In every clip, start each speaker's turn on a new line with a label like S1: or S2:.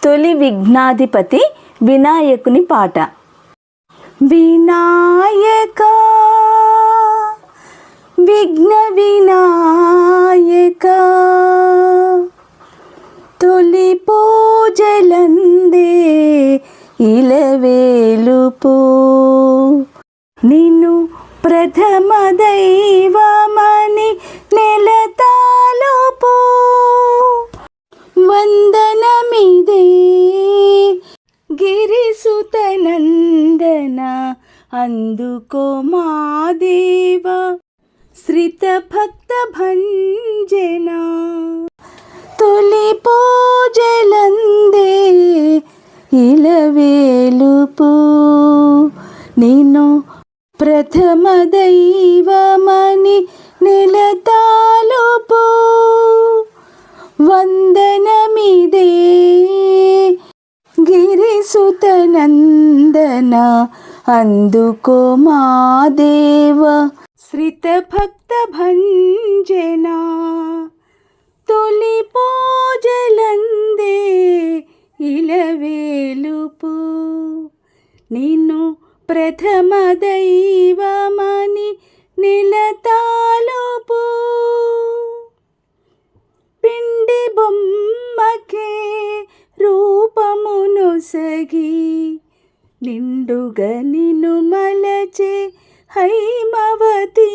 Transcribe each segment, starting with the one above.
S1: తొలి విఘ్నాధిపతి వినాయకుని పాట. వినాయక విఘ్న వినాయక తొలి పూజలందే ఇలవేలుపు నిన్ను ప్రథమ దైవమని నెలతాలుపు వందనమిదే గిరిసుతనందన అందుకో మా దేవ శ్రిత భక్త భంజన తొలి పూజలందే ఇలవేలుపు నిన్ను ప్రథమ దైవమని నెలతాలుపు వందనమిదే గిరిసుతనందన అందుకో మా దేవ శ్రిత భక్త భంజన తొలి పూజలందే ఇలవేలుపు నిన్ను ప్రథమ దైవమని నిలతాలుపు పిండి బొమ్మకే రూపమును సగి నిండుగా నిన్ను మలచే హైమవతి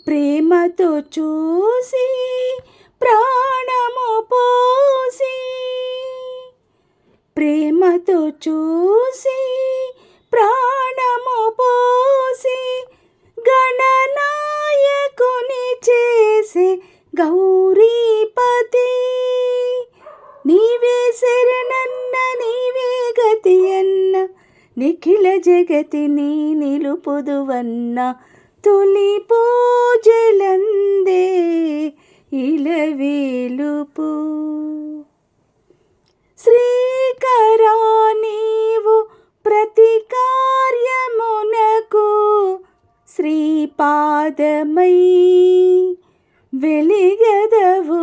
S1: ప్రేమతో చూసి ప్రాణము పోసి ప్రేమతో చూసి ప్రాణము పోసి గణనాయకుని చేసే గౌరీపతి నీవే శరణన్న నీవే గతి అన్న నిఖిల జగతిని నిలుపుదువన్న తొలి పూజలందే ఇలవేలుపు శ్రీకరా నీవు ప్రతి కార్యమునకు శ్రీపాదమై వెలిగదవు